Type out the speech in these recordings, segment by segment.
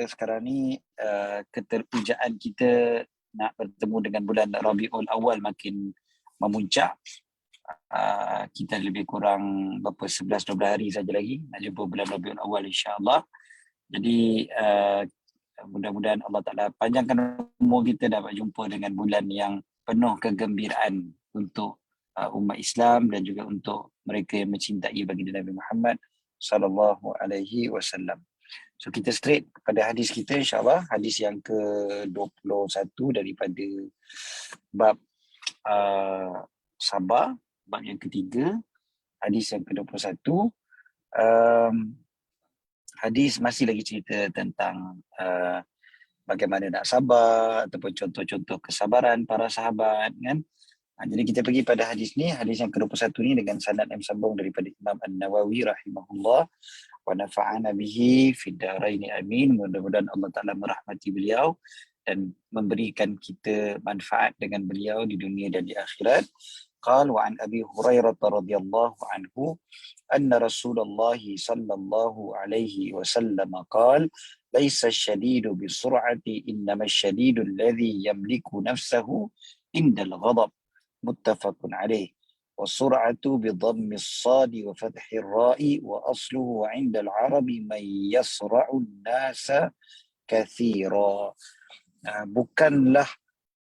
sekarang ni keterpujaan kita nak bertemu dengan bulan Rabiul Awal makin memuncak. Kita lebih kurang berapa 11-12 hari saja lagi nak jumpa bulan Rabiul Awal, insya-Allah. Jadi mudah-mudahan Allah Ta'ala panjangkan umur kita dapat jumpa dengan bulan yang penuh kegembiraan untuk umat Islam dan juga untuk mereka yang mencintai baginda Nabi Muhammad sallallahu alaihi wasallam. So kita straight kepada hadis kita, insya-Allah, hadis yang ke-21 daripada bab sabar, bab yang ketiga, hadis yang ke-21. Hadis masih lagi cerita tentang bagaimana nak sabar ataupun contoh-contoh kesabaran para sahabat, kan. Jadi kita pergi pada hadis ni, hadis yang ke-21 ni dengan sanad yang sambung daripada Imam An-Nawawi rahimahullah, wa nafa'ana bihi fid dharain amin. Mudah-mudahan Allah Ta'ala merahmati beliau dan memberikan kita manfaat dengan beliau di dunia dan di akhirat. Qal wa an Abi Hurairah radhiyallahu anhu anna Rasulullah sallallahu alaihi wasallam qala laisa ash-shadidu bisur'ati innama ash-shadidu alladhi yamliku nafsahu indal ghadab. Muttafaqun alaih. وَالسُّرْعَةُ بِضَمِّ الصَّادِ وَفَتْحِ الرَّاءِ وَأَصْلُهُ عِنْدَ الْعَرَبِ مَنْ يَسْرَعُ النَّاسَ كَثِيرًا. Bukanlah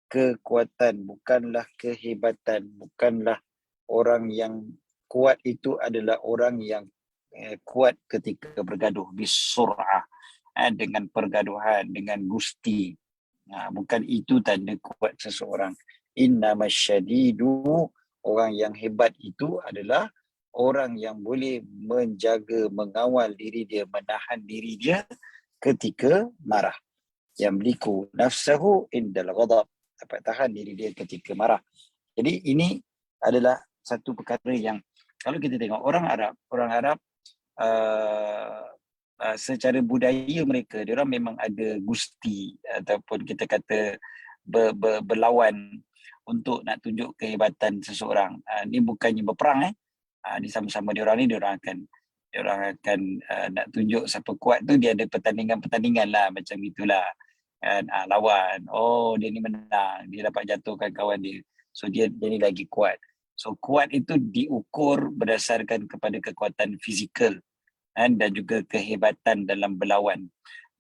kekuatan, bukanlah kehebatan, bukanlah orang yang kuat itu adalah orang yang kuat ketika bergaduh, bisur'ah, dengan pergaduhan, dengan gusti. Bukan itu tanda kuat seseorang. Innamasyadidu, orang yang hebat itu adalah orang yang boleh menjaga, mengawal diri dia, menahan diri dia ketika marah. Yamliku nafsahu indal ghadab, dapat tahan diri dia ketika marah. Jadi ini adalah satu perkara yang kalau kita tengok orang Arab secara budaya mereka, dia orang memang ada gusti ataupun kita kata berlawan untuk nak tunjuk kehebatan seseorang. Ni bukannya berperang, ni sama-sama dia orang akan nak tunjuk siapa kuat tu, dia ada pertandingan lah macam itulah, kan. Lawan, oh dia ni menang, dia dapat jatuhkan kawan dia, so dia ni lagi kuat. So kuat itu diukur berdasarkan kepada kekuatan fizikal, kan, dan juga kehebatan dalam berlawan.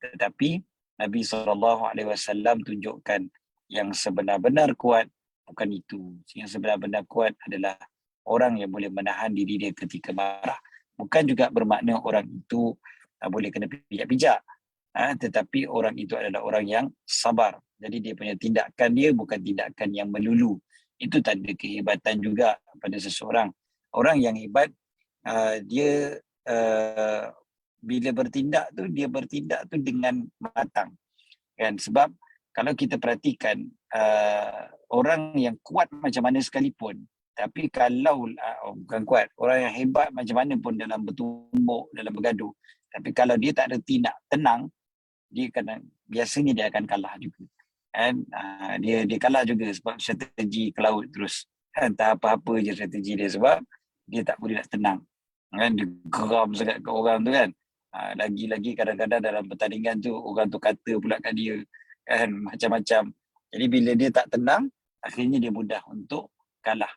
Tetapi Nabi SAW tunjukkan yang sebenar-benar kuat bukan itu. Yang sebenar-benar kuat adalah orang yang boleh menahan diri dia ketika marah. Bukan juga bermakna orang itu boleh kena pijak-pijak, tetapi orang itu adalah orang yang sabar. Jadi dia punya tindakan dia bukan tindakan yang melulu. Itu tanda kehebatan juga pada seseorang. Orang yang hebat, dia bila bertindak tu, dia bertindak tu dengan matang, kan. Sebab kalau kita perhatikan orang yang kuat macam mana sekalipun, tapi kalau bukan kuat, orang yang hebat macam mana pun dalam bertumbuk, dalam bergaduh, tapi kalau dia tak reti nak tenang, biasanya dia akan kalah juga, kan. Dia kalah juga sebab strategi ke laut terus, kan. Tak apa-apa je strategi dia, sebab dia tak boleh nak tenang, kan. Dia geram sangat ke orang tu, kan. Lagi-lagi kadang-kadang dalam pertandingan tu orang tu kata pula kat dia, kan, macam-macam. Jadi bila dia tak tenang, akhirnya dia mudah untuk kalah,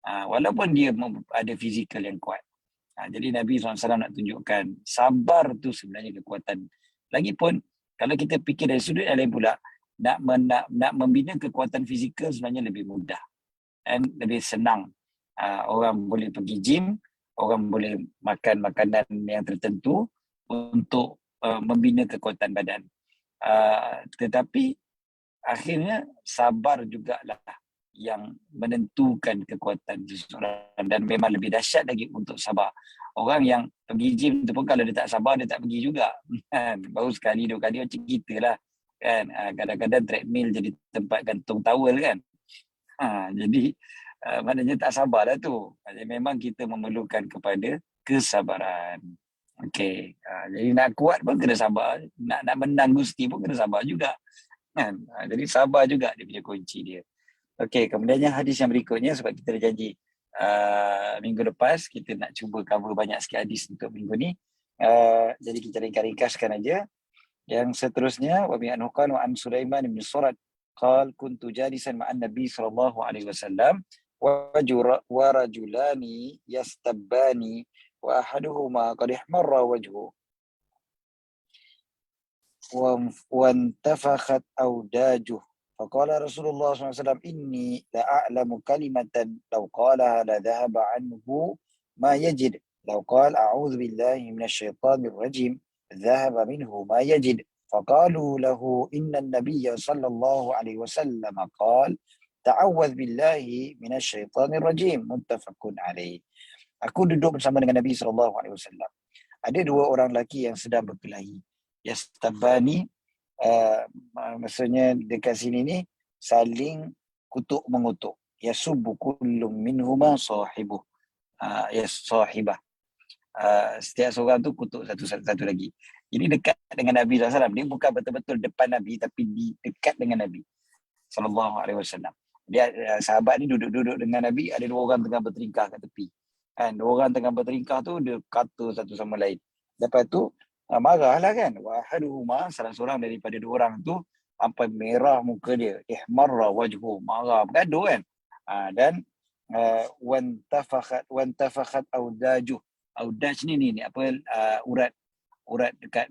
walaupun dia ada fizikal yang kuat. Jadi Nabi SAW nak tunjukkan sabar tu sebenarnya kekuatan. Lagipun kalau kita fikir dari sudut yang lain pula, nak membina kekuatan fizikal sebenarnya lebih mudah dan lebih senang. Orang boleh pergi gym, orang boleh makan makanan yang tertentu untuk membina kekuatan badan. Tetapi akhirnya sabar jugalah yang menentukan kekuatan seseorang, dan memang lebih dahsyat lagi untuk sabar. Orang yang pergi gym tu pun kalau dia tak sabar, dia tak pergi juga, kan. Baru sekali, dua kali macam kita lah, kan. Kadang-kadang treadmill jadi tempat gantung towel, kan. Jadi maknanya tak sabar lah tu. Jadi memang kita memerlukan kepada kesabaran. Okey. Jadi nak kuat pun kena sabar, nak menang gusti pun kena sabar juga, kan. Jadi sabar juga dia punya kunci dia. Okey, kemudiannya hadis yang berikutnya, sebab kita dah janji minggu lepas kita nak cuba cover banyak sikit hadis untuk minggu ni. Jadi kita ringkas-ringkaskan aja. Yang seterusnya, wa bi anhu qala wa an Sulaiman bin Surad qal kuntu jalisan ma'an Nabi sallallahu alaihi wasallam wa rajulani yastabbani wa ahaduhuma qad ihmarra wajhuhu wa intafakhat awdajuhu faqala Rasulullah sallallahu alaihi wasallam inni la a'lamu kalimatan law qalaha la dhahaba anhu ma yajid law qala a'udzu billahi minasy syaithanir rajim ذهب منه ما يجد فقالوا له إن النبي صلى الله عليه وسلم قال تعوذ بالله من الشيطان الرجيم متفق عليه. Aku duduk bersama dengan Nabi SAW. Ada dua orang lelaki yang sedang berkelahi. Yastabani, maksudnya dekat sini ni saling kutuk mengutuk. Yasubbu kullum minhuma sahibuh. Sahibah. Setiap seorang tu kutuk satu lagi. Jadi dekat dengan Nabi SAW. Dia bukan betul-betul depan Nabi, tapi dekat dengan Nabi SAW. Dia sahabat ni duduk-duduk dengan Nabi, ada dua orang tengah berteringkah kat tepi. Kan, dua orang tengah berteringkah tu, dia kata satu sama lain. Lepas tu, marahlah kan. Wahaduhuma, salah seorang daripada dua orang tu, sampai merah muka dia. Ihmarra wajhu, marah, bergaduh kan. Dan wantafakhat awdajuh. Audaj ni apa, urat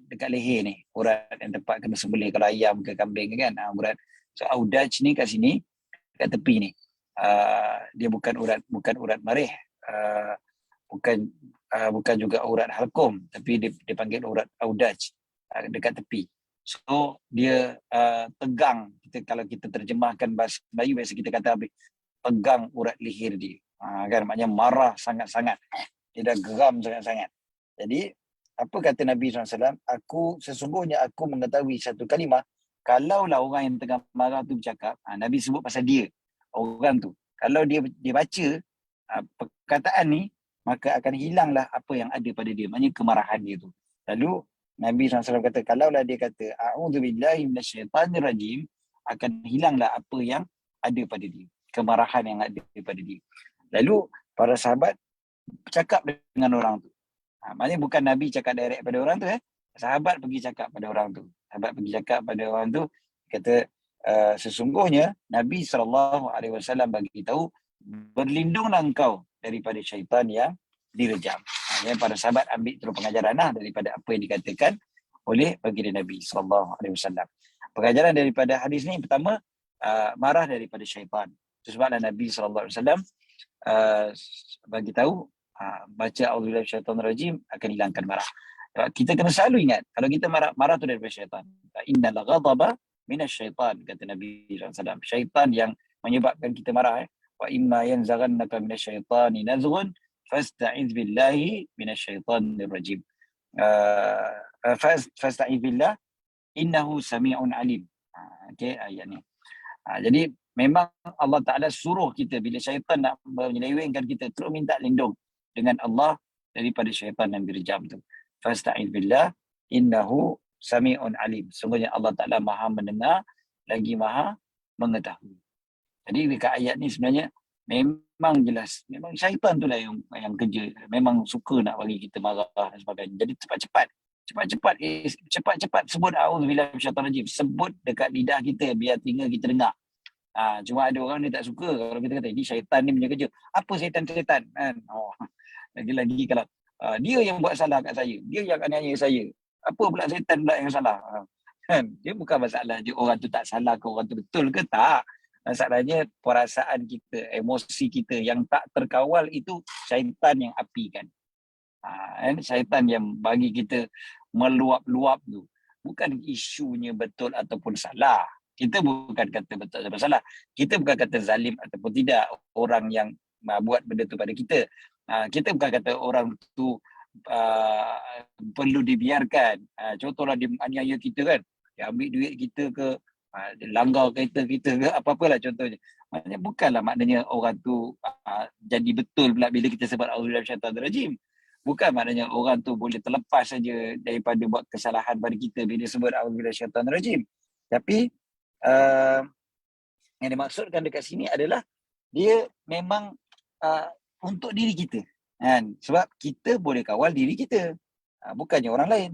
dekat leher ni, urat yang tempat kena sembelih kalau ayam ke kambing kan, urat. So audaj ni kat sini, kat tepi ni, dia bukan urat marih, bukan juga urat halkum, tapi dia panggil urat audaj, dekat tepi. So dia tegang. Kalau kita terjemahkan bahasa Melayu, biasa kita kata tegang urat leher dia, kan, maknanya marah sangat-sangat. Dia dah geram sangat-sangat. Jadi, apa kata Nabi SAW? Sesungguhnya aku mengetahui satu kalimah, kalaulah orang yang tengah marah tu bercakap, Nabi sebut pasal dia, orang tu. Kalau dia baca perkataan ni, maka akan hilanglah apa yang ada pada dia, maknanya kemarahan dia tu. Lalu, Nabi SAW kata, kalaulah dia kata, a'udzubillahi minasyaitanir rajim, akan hilanglah apa yang ada pada dia, kemarahan yang ada pada dia. Lalu, para sahabat cakap dengan orang tu. Maknanya bukan Nabi cakap direct pada orang tu. Sahabat pergi cakap pada orang tu. Kata, sesungguhnya Nabi SAW bagi tahu, berlindunglah engkau daripada syaitan yang direjam. Para sahabat ambil terus pengajaran daripada apa yang dikatakan oleh baginda Nabi SAW. Pengajaran daripada hadis ni, pertama, marah daripada syaitan. Sebablah Nabi SAW bagi tahu, baca auzubillahi minasyaitonir rajim akan hilangkan marah. Kita kena selalu ingat, kalau kita marah tu daripada syaitan. Innal ghadaba minasyaitan, kata Nabi SAW. Syaitan yang menyebabkan kita marah. Wa imma yanzaghannaka minasyaitani nazghun fasta'iz billahi minasyaitonir rajim. Fasta'iz billah innahu sami'un alim. Okey, ayat ni. Jadi memang Allah Ta'ala suruh kita bila syaitan nak menyelewengkan kita, terus minta lindung dengan Allah daripada syaitan yang direjam tu. Fasta'iz billah innahu sami'un alim. Sungguhnya Allah Ta'ala maha mendengar lagi maha mengetahui. Jadi dekat ayat ni sebenarnya memang jelas, memang syaitan tu lah yang kerja, memang suka nak bagi kita marah dan sebagainya. Jadi cepat-cepat sebut a'udzubillahi minasyaitonir rajim, sebut dekat lidah kita biar telinga kita dengar. Cuma ada orang dia tak suka kalau kita kata ini syaitan ni punya kerja. Apa syaitan kan? Lagi-lagi kalau dia yang buat salah kat saya, dia yang aniaya saya, apa pula syaitan pula yang salah? Kan? Dia bukan masalah je orang tu tak salah ke orang tu betul ke, tak. Masalahnya perasaan kita, emosi kita yang tak terkawal, itu syaitan yang apikan. Syaitan yang bagi kita meluap-luap tu. Bukan isunya betul ataupun salah. Kita bukan kata betul ataupun salah. Kita bukan kata zalim ataupun tidak orang yang buat benda tu pada kita. Kita bukan kata orang tu perlu dibiarkan. Contohlah dia aniaya kita kan, dia ambil duit kita ke, dia langgar kereta kita ke, apa-apalah contohnya. Maknanya bukanlah maknanya orang tu jadi betul pula bila kita sebut auzubillahi minasyaitonir rajim. Bukan maknanya orang tu boleh terlepas saja daripada buat kesalahan pada kita bila sebut auzubillahi minasyaitonir rajim. Tapi yang dimaksudkan dekat sini adalah dia memang untuk diri kita, kan? Sebab kita boleh kawal diri kita, bukannya orang lain.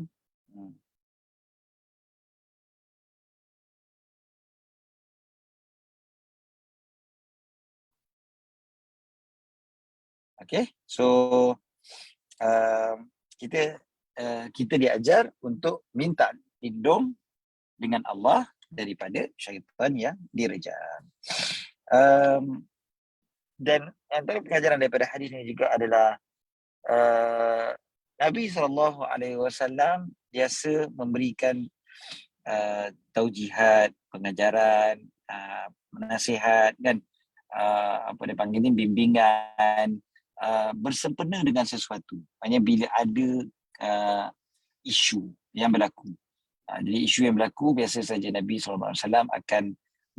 Okay, so kita kita diajar untuk minta lindung dengan Allah daripada syaitan yang direjam. Dan antara pengajaran daripada hadis ini juga adalah Nabi SAW biasa memberikan taujihat, pengajaran, nasihat kan, apa dia panggil ni, bimbingan, bersempena dengan sesuatu. Maksudnya bila ada isu yang berlaku. Jadi isu yang berlaku, biasa saja Nabi SAW akan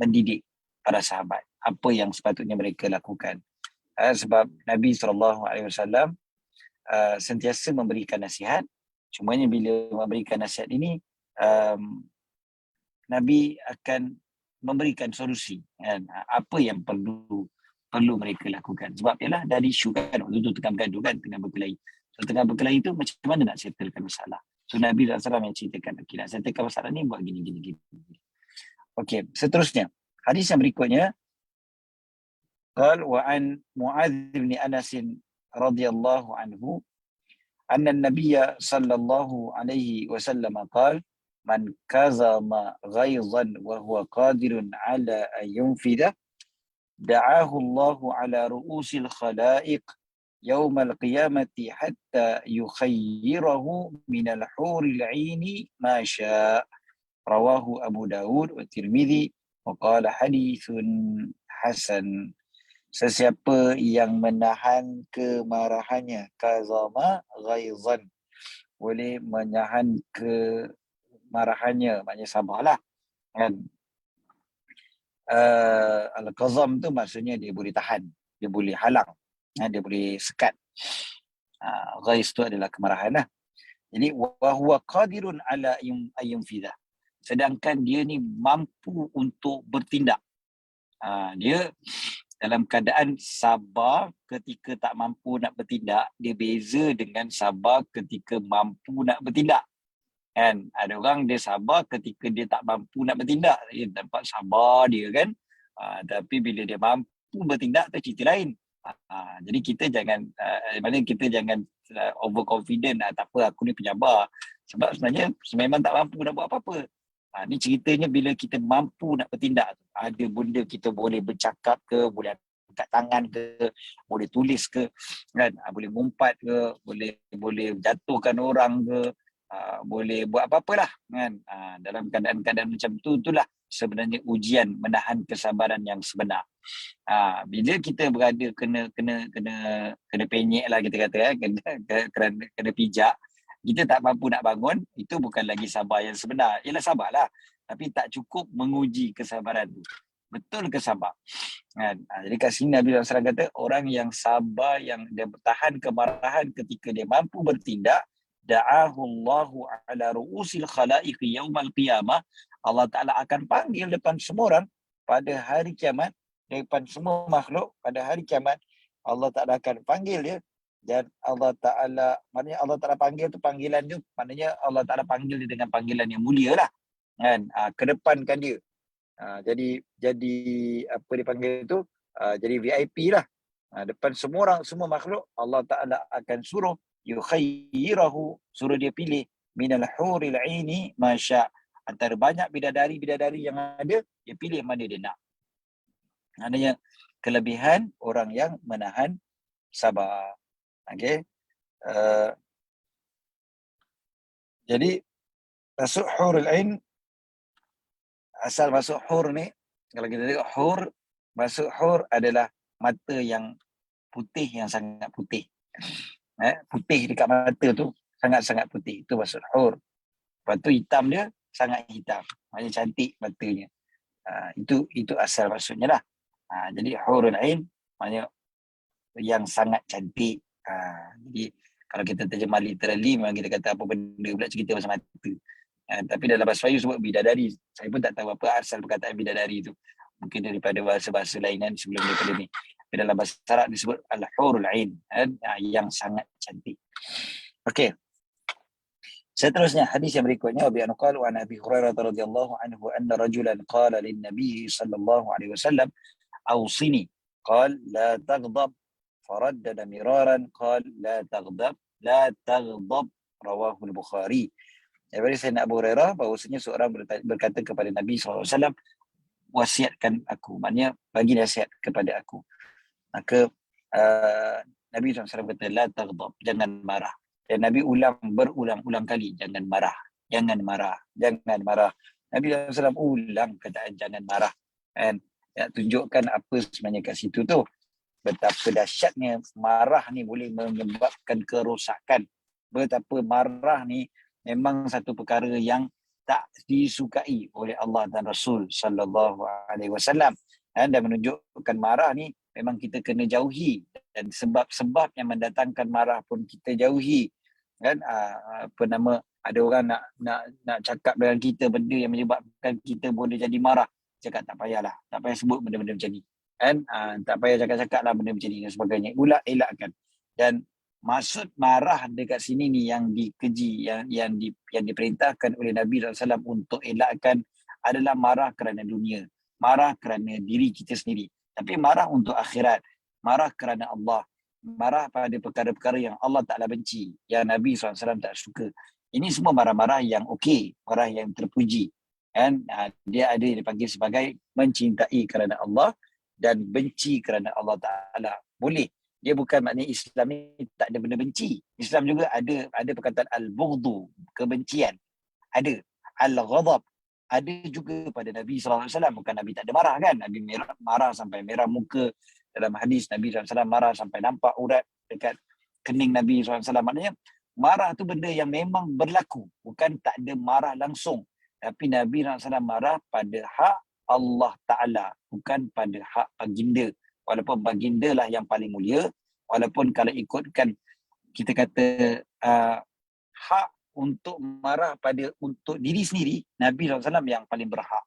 mendidik para sahabat apa yang sepatutnya mereka lakukan. Sebab Nabi SAW sentiasa memberikan nasihat. Cumanya bila memberikan nasihat ini, Nabi akan memberikan solusi kan, apa yang perlu mereka lakukan. Sebab ialah dari isu kan, waktu tu tengah bergaduh kan, tengah berkelahi. So, tengah berkelahi tu macam mana nak settlekan masalah. So Nabi SAW yang ceritakan, okay, nak settlekan masalah ni buat gini. Okey, seterusnya hadis yang berikutnya, qal wa an Muadz bin Anas radhiyallahu anhu anna an-nabiy sallallahu alaihi wasallam qala man kazama ghaizan wa huwa qadirun ala an yunfidha da'ahu Allah ala ru'usil khalaiq يوم القيامة حتى يخيره من الحور العين ما شاء رواه أبو داود والترمذي وقال حديث حسن. Sesiapa yang menahan kemarahannya, kazama ghaizan, boleh menahan kemarahannya, maknanya sabarlah kan. Al-qazam tu maksudnya dia boleh tahan, dia boleh halang, dia boleh sekat. Ghaiz tu adalah kemarahan lah. Jadi wa huwa qadirun ala ayyunfidha, sedangkan dia ni mampu untuk bertindak. Dia dalam keadaan sabar ketika tak mampu nak bertindak, dia beza dengan sabar ketika mampu nak bertindak. Kan? Ada orang dia sabar ketika dia tak mampu nak bertindak, dia dapat sabar dia kan. Tapi bila dia mampu bertindak tu cerita lain. Jadi kita jangan overconfident, tak apa aku ni penyabar. Sebab sebenarnya memang tak mampu nak buat apa-apa. Ni ceritanya bila kita mampu nak bertindak, ada benda kita boleh bercakap ke, boleh angkat tangan ke, boleh tulis ke, kan? Boleh ngumpat ke, boleh jatuhkan orang ke, boleh buat apa-apalah kan. Dalam keadaan-keadaan macam itulah sebenarnya ujian menahan kesabaran yang sebenar. Bila kita berada kena penyek lah kita kata, kena pijak, kita tak mampu nak bangun, itu bukan lagi sabar yang sebenar. Ialah sabarlah, tapi tak cukup menguji kesabaran tu. Betul ke sabar? Kan? Jadi kat sini Nabi SAW kata, orang yang sabar, yang dia bertahan kemarahan ketika dia mampu bertindak, da'ahu Allahu ala ru'usil khalaiq yaumal qiyamah, Allah Ta'ala akan panggil depan semua orang pada hari kiamat, depan semua makhluk pada hari kiamat, Allah Ta'ala akan panggil dia. Dan Allah Ta'ala, maknanya Allah Ta'ala panggil tu, panggilan tu, maknanya Allah Ta'ala panggil dia dengan panggilan yang mulia lah kan, kedepankan dia. Jadi apa dipanggil tu, jadi VIP lah. Depan semua orang, semua makhluk, Allah Ta'ala akan suruh yukhayyirahu, suruh dia pilih minal huril aini masya', antara banyak bidadari-bidadari yang ada, dia pilih mana dia nak. Maknanya kelebihan orang yang menahan sabar. Okay. Jadi masuk hurul ain, asal masuk hur ni, kalau kita tengok hur, masuk hur adalah mata yang putih, yang sangat putih. Putih dekat mata tu sangat-sangat putih, itu maksud hur. Lepas tu hitam dia sangat hitam, maknanya cantik matanya. Itu asal maksudnya lah. Jadi hurul ain maknanya yang sangat cantik. Jadi kalau kita terjemah literally, memang kita kata apa benda pula cerita pasal mata. Tapi dalam bahasa Melayu sebut bidadari. Saya pun tak tahu apa asal perkataan bidadari tu. Mungkin daripada bahasa-bahasa lainan sebelum daripada ni. Tapi dalam bahasa Arab disebut al-hurul ain, yang sangat cantik. Okey. Seterusnya hadis yang berikutnya, Abi Anqal wa Nabi Hurairah radhiyallahu anhu anna rajulan qala lin Nabi sallallahu alaihi wasallam awsini, qala la taghdab faraddada miraran qala la taghdab rawahu al-Bukhari. Daripada Sayyidina Abu Hurairah bahawasanya seorang berkata kepada Nabi SAW, wasiatkan aku, maknanya bagi nasihat kepada aku. Maka Nabi SAW kata la taghdab, jangan marah. Dan Nabi berulang-ulang kali, jangan marah, jangan marah, jangan marah. Nabi SAW ulang kataan jangan marah. Dan tunjukkan apa sebenarnya kat situ tu. Betapa dahsyatnya marah ni boleh menyebabkan kerosakan. Betapa marah ni memang satu perkara yang tak disukai oleh Allah dan Rasul sallallahu alaihi wasallam. Dan menunjukkan marah ni memang kita kena jauhi, dan sebab-sebab yang mendatangkan marah pun kita jauhi. Kan ada orang nak cakap dengan kita benda yang menyebabkan kita boleh jadi marah, cakap tak payahlah, tak payah sebut benda-benda macam ni. Kan tak payah cakap-cakap lah benda macam ni dan sebagainya. Elakkan. Dan maksud marah dekat sini ni yang dikeji, yang diperintahkan oleh Nabi SAW untuk elakkan adalah marah kerana dunia, marah kerana diri kita sendiri. Tapi marah untuk akhirat, marah kerana Allah, marah pada perkara-perkara yang Allah Ta'ala benci, yang Nabi SAW tak suka. Ini semua marah-marah yang okey, marah yang terpuji. Dan dia ada yang dipanggil sebagai mencintai kerana Allah dan benci kerana Allah Ta'ala. Boleh. Dia bukan maknanya Islam ni tak ada benda benci. Islam juga ada perkataan al-bughdu, kebencian. Ada. Al-ghadab. Ada juga pada Nabi SAW. Bukan Nabi tak ada marah kan. Nabi marah sampai merah muka. Dalam hadis Nabi SAW marah sampai nampak urat dekat kening Nabi SAW. Maknanya marah tu benda yang memang berlaku. Bukan tak ada marah langsung. Tapi Nabi SAW marah pada hak Allah Ta'ala, bukan pada hak baginda. Walaupun baginda lah yang paling mulia, walaupun kalau ikutkan kita kata hak untuk marah untuk diri sendiri, Nabi SAW yang paling berhak.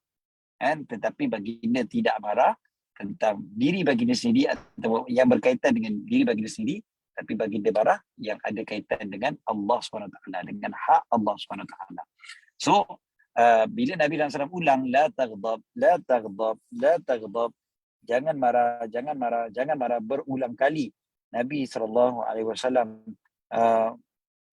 Kan? Tetapi baginda tidak marah tentang diri baginda sendiri atau yang berkaitan dengan diri baginda sendiri, tapi baginda marah yang ada kaitan dengan Allah SWT, dengan hak Allah SWT. So, bila Nabi SAW ulang la taghdab, jangan marah berulang kali, Nabi SAW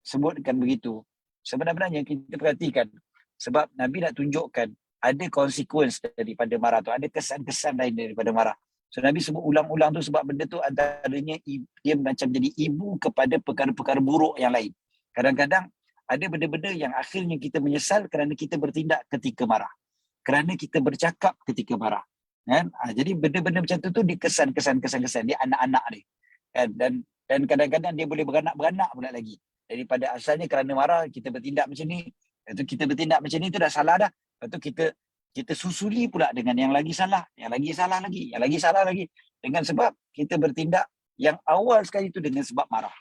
sebutkan begitu. Sebenarnya kita perhatikan, sebab Nabi nak tunjukkan ada konsekuens daripada marah tu, ada kesan-kesan lain daripada marah. So Nabi sebut ulang-ulang tu sebab benda tu antaranya dia macam jadi ibu kepada perkara-perkara buruk yang lain. Kadang-kadang ada benda-benda yang akhirnya kita menyesal kerana kita bertindak ketika marah, kerana kita bercakap ketika marah. Kan? Jadi benda-benda macam tu dia kesan-kesan dia anak-anak dia. Kan? Dan kadang-kadang dia boleh beranak pula lagi. Daripada asalnya kerana marah kita bertindak macam ni, itu kita bertindak macam ni tu dah salah dah. Lepas tu kita susuli pula dengan yang lagi salah, yang lagi salah lagi. Dengan sebab kita bertindak yang awal sekali tu dengan sebab marah.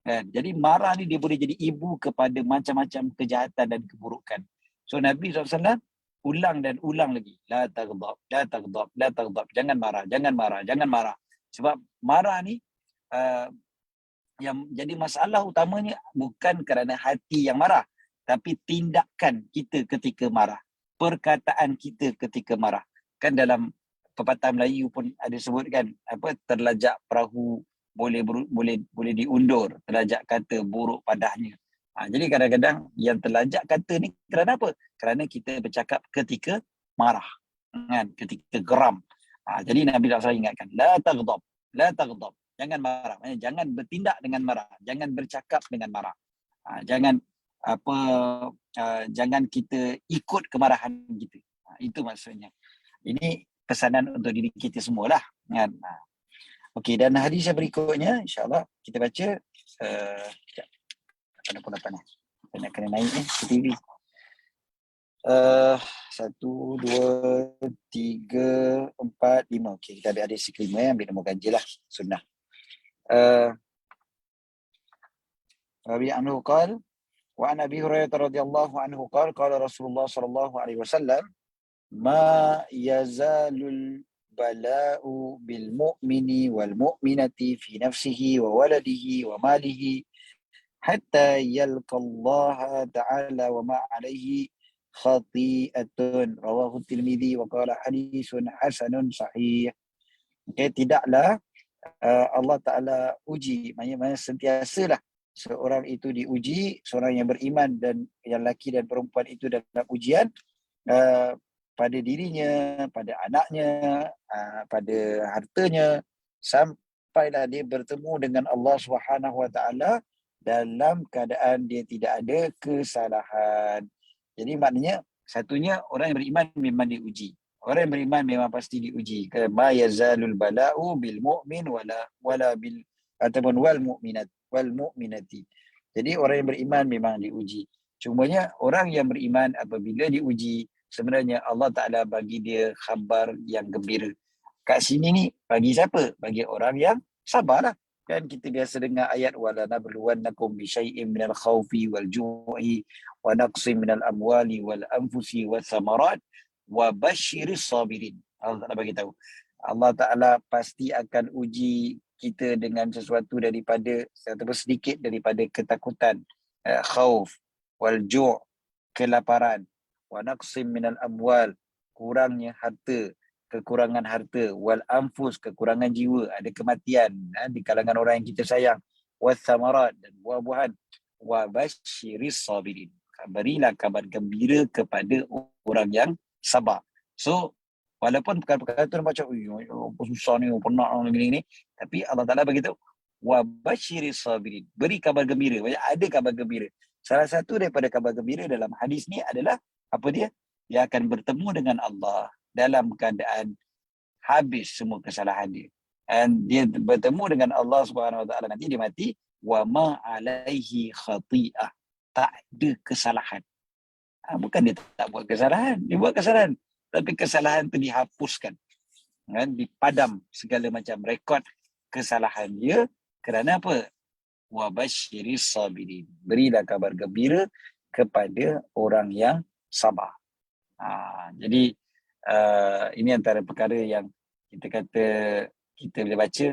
Kan? Jadi marah ni dia boleh jadi ibu kepada macam-macam kejahatan dan keburukan. So Nabi SAW ulang dan ulang lagi. La taghdab. Jangan marah. Sebab marah ni yang jadi masalah utamanya bukan kerana hati yang marah, tapi tindakan kita ketika marah, perkataan kita ketika marah. Kan dalam pepatah Melayu pun ada sebutkan terlajak perahu boleh diundur, terlajak kata buruk padahnya. Jadi kadang-kadang yang terlajak kata ni kerana apa? Kerana kita bercakap ketika marah, kan? Ketika geram. Jadi Nabi SAW ingatkan, la taghdab, jangan marah. Jangan bertindak dengan marah, jangan bercakap dengan marah. Jangan kita ikut kemarahan kita. Itu maksudnya. Ini pesanan untuk diri kita semualah, kan? Okey, dan hadis yang berikutnya insya-Allah kita baca sekejap. Apa ni? Kita nak kena naik ke TV. 1 2 3 4 5. Okey, kita ambil hadis kelima, ambil nombor ganjil lah, sunnah. Abi anhu qala wa an Abi Hurairah radhiyallahu anhu qala Rasulullah sallallahu alaihi wasallam ma yazalul bala'u bil mu'mini wal mu'minati fi nafsihi wa waladihi wa malihi hatta yalqa Allah ta'ala wa ma alaihi khati'atun, rawahu Tirmidzi wa qala hadisun hasanun sahih. Tidaklah Allah Ta'ala uji. Maksudnya sentiasalah seorang itu diuji, seorang yang beriman dan yang lelaki dan perempuan itu dalam ujian uh, pada dirinya, pada anaknya, pada hartanya, sampailah dia bertemu dengan Allah Subhanahu Wa Ta'ala dalam keadaan dia tidak ada kesalahan. Jadi maknanya satunya orang yang beriman memang diuji. Orang yang beriman memang pasti diuji. Ma yazalul bala'u bil mu'min wala bil ataupun wal mu'minat wal mu'minati. Jadi orang yang beriman memang diuji. Cumanya orang yang beriman apabila diuji, sebenarnya Allah Ta'ala bagi dia khabar yang gembira. Kat sini ni bagi siapa? Bagi orang yang sabarlah. Kan kita biasa dengar ayat wala nabluwannakum bi syai'in minal khawfi wal ju'i wa naqsin minal amwali wal anfusi was samarat wa basyiris sabirin. Allah Ta'ala bagi tahu. Allah Ta'ala pasti akan uji kita dengan sesuatu daripada ataupun sedikit daripada ketakutan, khauf, wal ju', kelaparan, wa naqsim minal amwal, kurangnya harta, kekurangan harta, wal anfus, kekurangan jiwa, ada kematian di kalangan orang yang kita sayang, was samarat, dan buah-buahan, wa basyiris sabirin. Berilah kabar gembira kepada orang yang sabar. So, walaupun perkara-perkara tu macam apa susah ni, penat ni, tapi Allah Ta'ala beritahu, wa basyiris sabirin. Beri kabar gembira. Ada kabar gembira. Salah satu daripada kabar gembira dalam hadis ni adalah apa dia? Dia akan bertemu dengan Allah dalam keadaan habis semua kesalahan dia. Dan dia bertemu dengan Allah Subhanahu Wa Ta'ala nanti dia mati, wa ma alaihi khati'ah. Tak ada kesalahan. Bukan dia tak buat kesalahan, dia buat kesalahan, tapi kesalahan itu dihapuskan, kan? Dipadam segala macam rekod kesalahan dia. Kerana apa? Wa basyiris sabirin. Berilah kabar gembira kepada orang yang sabar. Jadi ini antara perkara yang kita kata kita bila baca,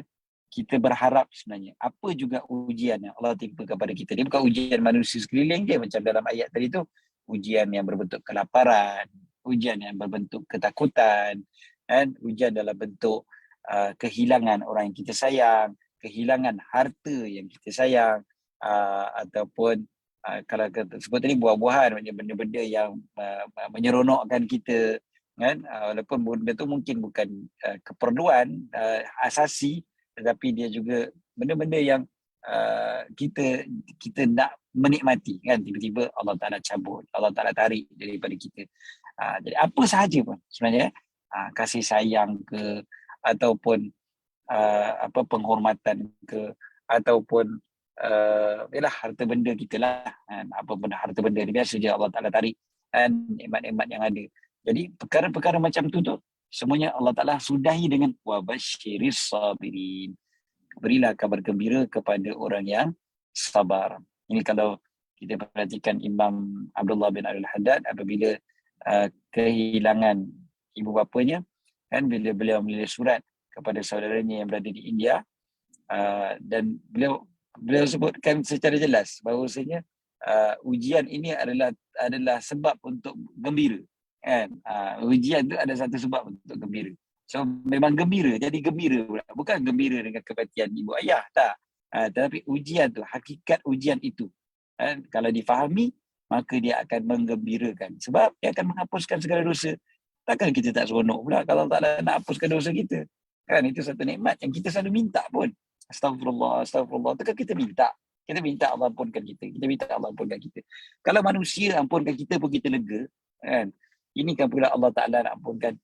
kita berharap sebenarnya apa juga ujian yang Allah timpa kepada kita. Dia bukan ujian manusia sekeliling je macam dalam ayat tadi tu. Ujian yang berbentuk kelaparan, ujian yang berbentuk ketakutan, dan ujian dalam bentuk kehilangan orang yang kita sayang, kehilangan harta yang kita sayang, ataupun kalau sebut tadi buah-buahan, benda-benda yang menyeronokkan kita, kan? Walaupun benda tu mungkin bukan keperluan asasi, tetapi dia juga benda-benda yang kita nak menikmati, kan? Tiba-tiba Allah Ta'ala cabut, Allah Ta'ala tarik daripada kita. Jadi apa sahaja pun sebenarnya, kasih sayang ke, ataupun apa penghormatan ke, ataupun yalah harta benda kita lah, kan? Apa benda harta benda ni biasa je Allah Ta'ala tarik, dan nikmat-nikmat yang ada. Jadi perkara-perkara macam tu semuanya Allah Ta'ala sudahi dengan wa basyiris sabirin. Berilah kabar gembira kepada orang yang sabar. Ini kalau kita perhatikan Imam Abdullah bin Al-Haddad apabila kehilangan ibu bapanya, kan, bila beliau menulis surat kepada saudaranya yang berada di India, dan beliau sebutkan secara jelas bahawasanya ujian ini adalah sebab untuk gembira, kan? Ujian tu ada satu sebab untuk gembira. So memang gembira, jadi gembira pula. Bukan gembira dengan kematian ibu ayah, tak. Tetapi ujian tu, hakikat ujian itu, kan, kalau difahami, maka dia akan menggembirakan. Sebab dia akan menghapuskan segala dosa. Takkan kita tak seronok pula kalau tak nak hapuskan dosa kita. Kan, itu satu nikmat yang kita selalu minta pun. Astagfirullah, astagfirullah. Itu kan kita minta. Kita minta Allah ampunkan kita. Kita minta Allah ampunkan kita. Kalau manusia ampunkan kita pun kita lega, kan. Ini kan pula Allah Ta'ala nak ampunkan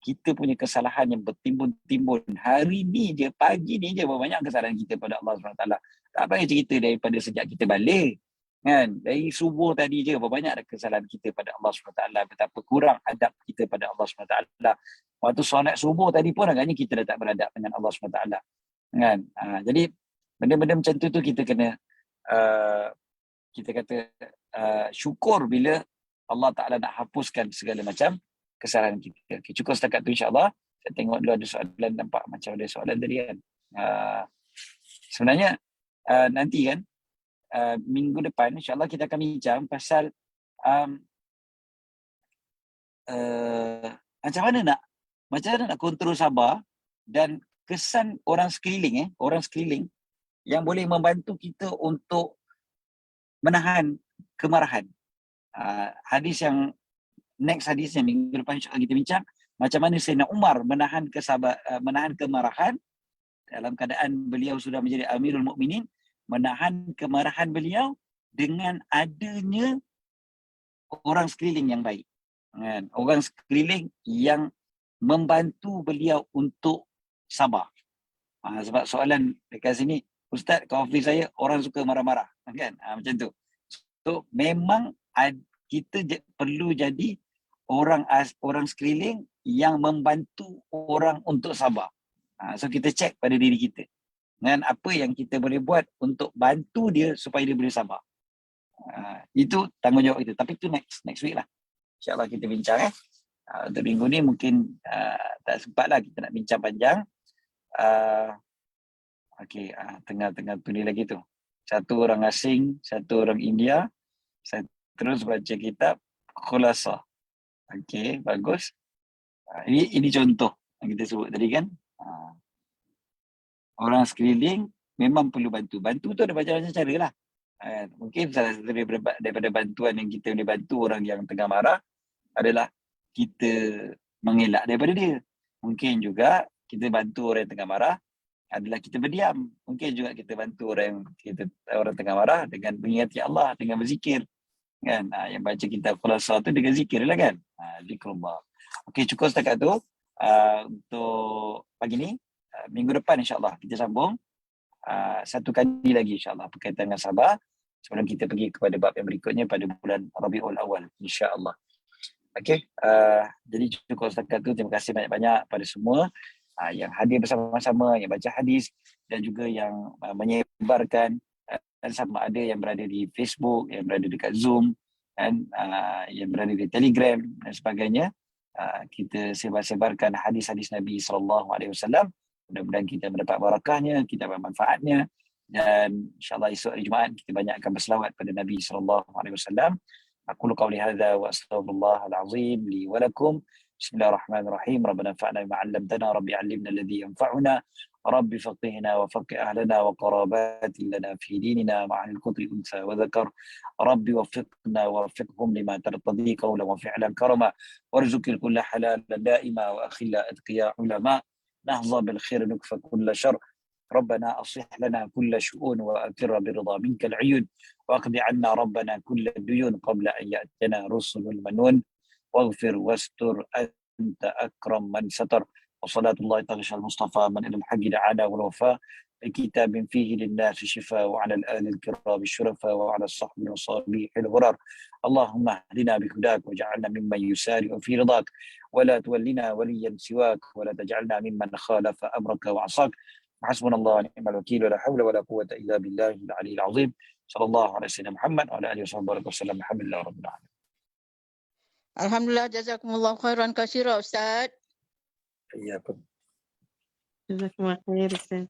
kita punya kesalahan yang bertimbun-timbun. Hari ni je, pagi ni je banyak kesalahan kita pada Allah SWT. Tak payah cerita daripada sejak kita balik, kan. Dari subuh tadi je banyak kesalahan kita pada Allah SWT. Betapa kurang adab kita pada Allah SWT. Waktu solat subuh tadi pun agaknya kita dah tak beradab dengan Allah SWT, kan. Jadi benda-benda macam tu kita kena kita kata syukur bila Allah Ta'ala nak hapuskan segala macam kesalahan kita. Okay, cukup setakat tu insyaAllah. Saya tengok dulu ada soalan, nampak macam ada soalan tadi, kan. Sebenarnya nanti, kan, minggu depan insyaAllah kita akan bincang pasal macam mana nak kontrol sabar dan kesan orang sekeliling yang boleh membantu kita untuk menahan kemarahan. Hadis yang next hadis yang minggu depan insya-Allah kita bincang macam mana Sayyidina Umar menahan kemarahan dalam keadaan beliau sudah menjadi Amirul Mukminin, menahan kemarahan beliau dengan adanya orang sekeliling yang baik. Orang sekeliling yang membantu beliau untuk sabar. Sebab soalan dekat sini, Ustaz, kat office saya orang suka marah-marah. Kan? Macam tu. So memang kita perlu jadi orang sekeliling yang membantu orang untuk sabar. So kita cek pada diri kita. Dan apa yang kita boleh buat untuk bantu dia supaya dia boleh sabar. Itu tanggungjawab kita. Tapi itu next week lah. InsyaAllah kita bincang. Untuk minggu ni mungkin tak sempat lah kita nak bincang panjang. Okey, tengah-tengah tu ni lagi tu. Satu orang asing, satu orang India. Saya terus baca kitab Khulasa. Okey, bagus. Ini contoh yang kita sebut tadi kan. Orang sekeliling memang perlu bantu. Bantu tu ada macam-macam cara lah. Mungkin salah satu daripada bantuan yang kita boleh bantu orang yang tengah marah adalah kita mengelak daripada dia. Mungkin juga kita bantu orang yang tengah marah adalah kita berdiam. Mungkin juga kita bantu orang tengah marah dengan mengingati Allah, dengan berzikir. Kan? Yang baca kitab Khulasa tu dengan zikir lah kan. Zikrullah. Okey, cukup setakat tu. Untuk pagi ni, minggu depan insyaAllah kita sambung satu kali lagi insyaAllah berkaitan dengan sabar sebelum kita pergi kepada bab yang berikutnya pada bulan Rabiul Awal insyaAllah. Okey, jadi cukup setakat tu. Terima kasih banyak-banyak pada semua yang hadir bersama-sama, yang baca hadis dan juga yang menyebarkan, dan sama ada yang berada di Facebook, yang berada dekat Zoom dan yang berada di Telegram dan sebagainya. Kita sebar-sebarkan hadis-hadis Nabi SAW. Mudah-mudahan kita mendapat barakahnya, kita dapat manfaatnya, dan insyaAllah esok hari Jumaat kita banyak akan berselawat pada Nabi SAW. Aqulu qawli hadha wa astaghfirullah al-azim li wa lakum. Bismillahirrahmanirrahim. Rabbana fa'na bima 'allamtana, rabbi 'allimna alladhi yanfa'una, rabbi faqihna wa faqih ahlana wa qarabatin lana fi dinina ma'al qutri unsa wa dhakar. Rabbi waffiqna wa waffiqhum lima tartadi qawlan wa fi'lan karama warzuqil kulla halalan da'ima wa akhilla atqiya ulama نهضى بالخير نكفى كل شر. ربنا أصلح لنا كل شؤون وأكر برضا منك العيون وأقض عنا ربنا كل الديون قبل أن يأتنا رسل المنون واغفر واستر أنت أكرم من ستر. وصلاة الله تغشى المصطفى من إلى الحق دعانا والوفاء بكتاب فيه للناس شفاء وعلى الآل الكرام الشرفاء وعلى الصحب والصالح الغرار. اللهم اهدنا بهداك وجعلنا ممن يسارع في رضاك ولا تولنا وليا سواك ولا تجعلنا ممن خالف أمرك وعصاك. حسبنا الله ونعم الوكيل ولا حول ولا قوة إلا بالله العلي العظيم. صلى الله على سيدنا محمد وعلى آله وصحبه وسلم. الحمد لله رب العالمين. Alhamdulillah, jazakumullah khairan katsira Ustaz. إياكم. جزاكم الله خير أستاذ.